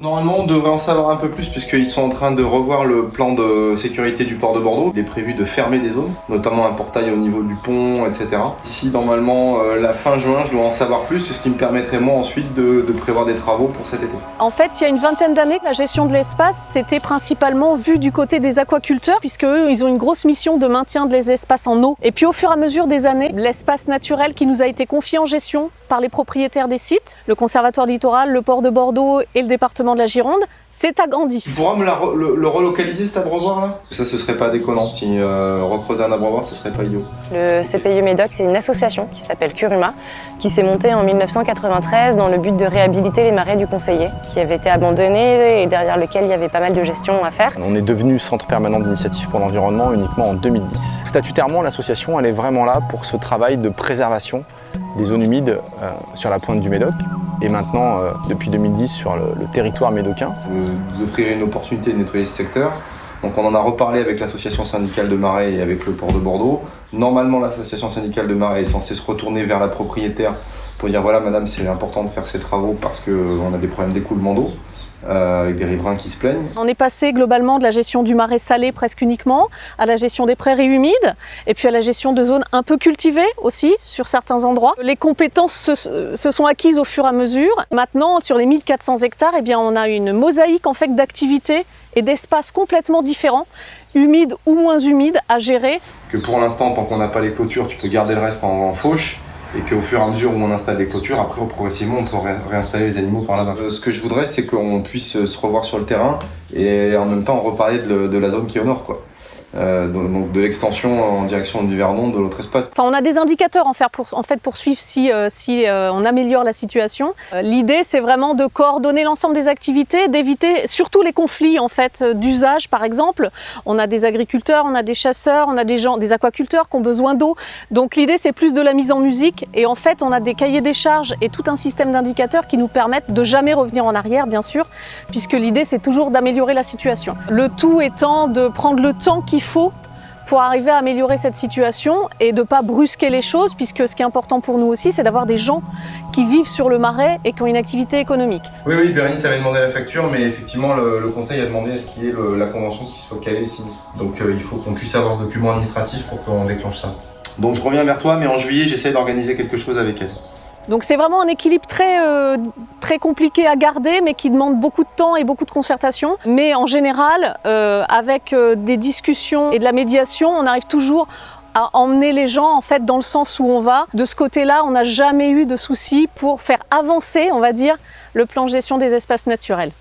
Normalement, on devrait en savoir un peu plus puisqu'ils sont en train de revoir le plan de sécurité du port de Bordeaux. Il est prévu de fermer des zones, notamment un portail au niveau du pont, etc. Ici, normalement, la fin juin, je dois en savoir plus, ce qui me permettrait moi ensuite de prévoir des travaux pour cet été. En fait, il y a une vingtaine d'années, la gestion de l'espace, c'était principalement vu du côté des aquaculteurs, puisque eux, ils ont une grosse mission de maintien des espaces en eau. Et puis au fur et à mesure des années, l'espace naturel qui nous a été confié en gestion par les propriétaires des sites, le Conservatoire littoral, le port de Bordeaux et le département de la Gironde, s'est agrandi. Tu pourras me le relocaliser cet abreuvoir là? Ça, ce serait pas déconnant. Si recreuser un abreuvoir, ce serait pas idiot. Le CPIE Médoc, c'est une association qui s'appelle Curuma, qui s'est montée en 1993 dans le but de réhabiliter les marais du Conseiller, qui avaient été abandonnés et derrière lequel il y avait pas mal de gestion à faire. On est devenu centre permanent d'initiative pour l'environnement uniquement en 2010. Statutairement, l'association elle est vraiment là pour ce travail de préservation des zones humides sur la pointe du Médoc et maintenant, depuis 2010, sur le territoire médocain. Vous offrirez une opportunité de nettoyer ce secteur. Donc on en a reparlé avec l'association syndicale de marais et avec le port de Bordeaux. Normalement, l'association syndicale de marais est censée se retourner vers la propriétaire pour dire voilà madame, c'est important de faire ces travaux parce qu'on a des problèmes d'écoulement d'eau. Avec des riverains qui se plaignent. On est passé globalement de la gestion du marais salé presque uniquement, à la gestion des prairies humides, et puis à la gestion de zones un peu cultivées aussi, sur certains endroits. Les compétences se sont acquises au fur et à mesure. Maintenant, sur les 1400 hectares, eh bien, on a une mosaïque en fait d'activités et d'espaces complètement différents, humides ou moins humides, à gérer. Que pour l'instant, tant qu'on n'a pas les clôtures, tu peux garder le reste en fauche. Et qu'au fur et à mesure où on installe des clôtures, après progressivement on peut réinstaller les animaux par là-bas. Ce que je voudrais, c'est qu'on puisse se revoir sur le terrain et en même temps reparler de la zone qui est au nord, quoi. Donc de l'extension en direction du Verdon de l'autre espace. Enfin, on a des indicateurs en fait pour suivre si on améliore la situation. L'idée, c'est vraiment de coordonner l'ensemble des activités, d'éviter surtout les conflits en fait d'usage. Par exemple, on a des agriculteurs, on a des chasseurs, on a des aquaculteurs qui ont besoin d'eau. Donc l'idée, c'est plus de la mise en musique. Et en fait, on a des cahiers des charges et tout un système d'indicateurs qui nous permettent de jamais revenir en arrière, bien sûr, puisque l'idée, c'est toujours d'améliorer la situation. Le tout étant de prendre le temps qu'il faut pour arriver à améliorer cette situation et de ne pas brusquer les choses, puisque ce qui est important pour nous aussi, c'est d'avoir des gens qui vivent sur le marais et qui ont une activité économique. Oui, Bérénice avait demandé la facture, mais effectivement, le conseil a demandé à ce qu'il y ait la convention qui soit calée ici. Donc il faut qu'on puisse avoir ce document administratif pour qu'on déclenche ça. Donc je reviens vers toi, mais en juillet, j'essaie d'organiser quelque chose avec elle. Donc c'est vraiment un équilibre très compliqué à garder, mais qui demande beaucoup de temps et beaucoup de concertation. Mais en général, avec des discussions et de la médiation, on arrive toujours à emmener les gens en fait dans le sens où on va. De ce côté-là, on n'a jamais eu de soucis pour faire avancer, on va dire, le plan de gestion des espaces naturels.